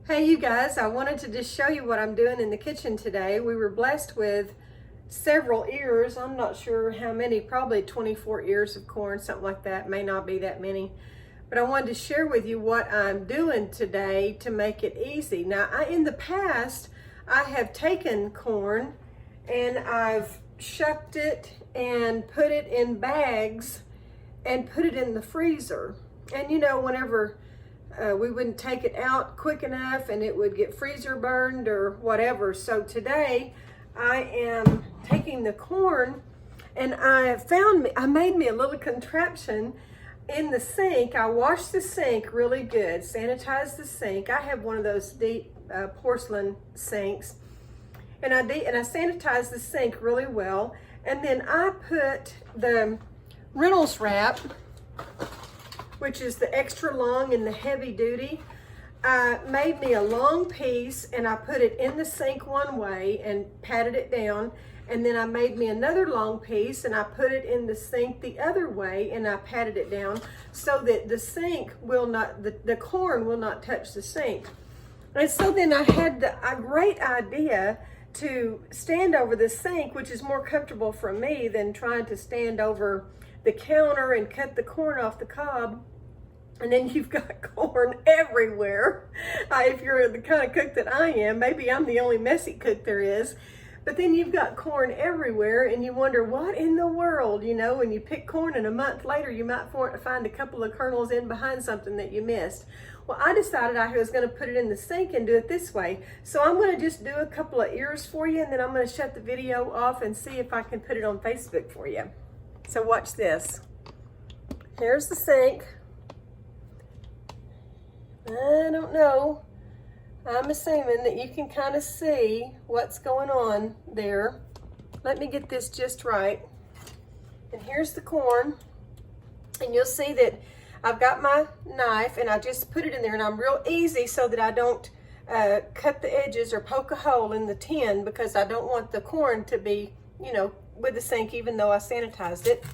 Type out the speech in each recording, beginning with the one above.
Hey you guys, I wanted to just show you what I'm doing in the kitchen today. We were blessed with several ears. I'm not sure how many, probably 24 ears of corn, something like that. May not be that many. But I wanted to share with you what I'm doing today to make it easy. Now, in the past, I have taken corn and I've shucked it and put it in bags and put it in the freezer. And you know, whenever we wouldn't take it out quick enough and it would get freezer burned or whatever. So today I am taking the corn and I made me a little contraption in the sink. I washed the sink really good, sanitized the sink. I have one of those deep porcelain sinks, and I sanitized the sink really well. And then I put the Reynolds wrap, which is the extra long and the heavy duty. I made me a long piece and I put it in the sink one way and patted it down. And then I made me another long piece and I put it in the sink the other way and I patted it down so that the sink will not, the corn will not touch the sink. And so then I had a great idea to stand over the sink, which is more comfortable for me than trying to stand over the counter and cut the corn off the cob. And then you've got corn everywhere. If you're the kind of cook that I am, maybe I'm the only messy cook there is. But then you've got corn everywhere and you wonder, what in the world, you know, when you pick corn and a month later, you might find a couple of kernels in behind something that you missed. Well, I decided I was going to put it in the sink and do it this way. So I'm going to just do a couple of ears for you and then I'm going to shut the video off and see if I can put it on Facebook for you. So watch this. Here's the sink. I don't know. I'm assuming that you can kind of see what's going on there. Let me get this just right. And here's the corn. And you'll see that I've got my knife and I just put it in there and I'm real easy so that I don't cut the edges or poke a hole in the tin because I don't want the corn to be, you know, with the sink even though I sanitized it.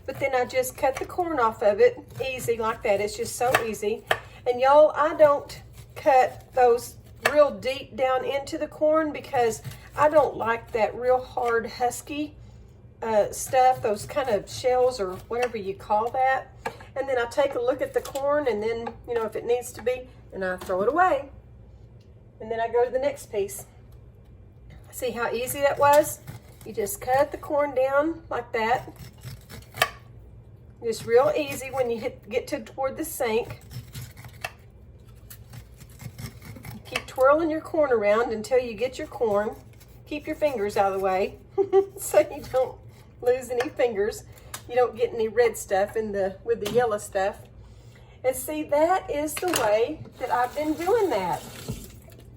But then I just cut the corn off of it easy like that. It's just so easy. And y'all, I don't cut those real deep down into the corn because I don't like that real hard husky stuff, those kind of shells or whatever you call that. And then I take a look at the corn and then, you know, if it needs to be, and I throw it away. And then I go to the next piece. See how easy that was? You just cut the corn down like that. Just real easy when you get toward the sink. Keep twirling your corn around until you get your corn. Keep your fingers out of the way so you don't lose any fingers. You don't get any red stuff with the yellow stuff. And see, that is the way that I've been doing that.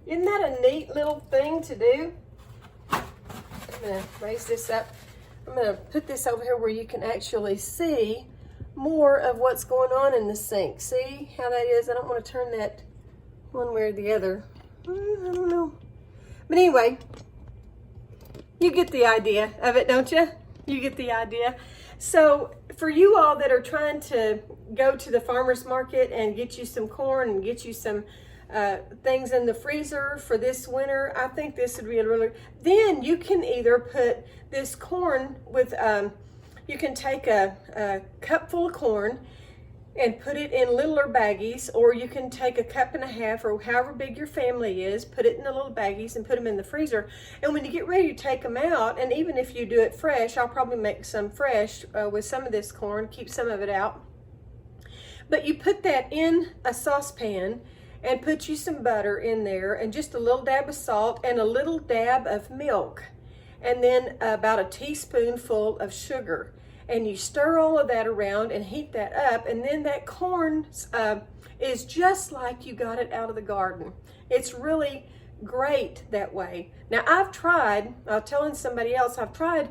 Isn't that a neat little thing to do? I'm gonna raise this up. I'm gonna put this over here where you can actually see more of what's going on in the sink. See how that is? I don't want to turn that one way or the other. I don't know. But anyway, you get the idea of it, don't you? You get the idea. So for you all that are trying to go to the farmer's market and get you some corn and get you some things in the freezer for this winter, I think this would be a really, then you can either put this corn with, you can take a cup full of corn and put it in littler baggies, or you can take a cup and a half or however big your family is, put it in the little baggies and put them in the freezer. And when you get ready to take them out, and even if you do it fresh, I'll probably make some fresh with some of this corn, keep some of it out. But you put that in a saucepan and put you some butter in there and just a little dab of salt and a little dab of milk. And then about a teaspoonful of sugar. And you stir all of that around and heat that up, and then that corn is just like you got it out of the garden. It's really great that way. Now I was telling somebody else, I've tried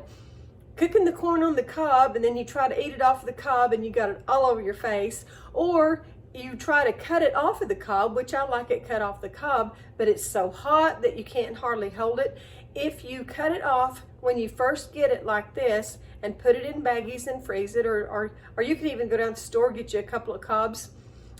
cooking the corn on the cob and then you try to eat it off of the cob and you got it all over your face, or you try to cut it off of the cob, which I like it cut off the cob, but it's so hot that you can't hardly hold it. If you cut it off when you first get it like this and put it in baggies and freeze it, or you can even go down to the store, get you a couple of cobs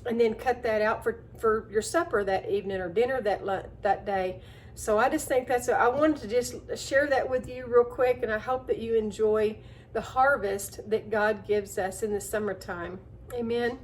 and then cut that out for your supper that evening or dinner that day. So I just think I wanted to just share that with you real quick, and I hope that you enjoy the harvest that God gives us in the summertime. Amen.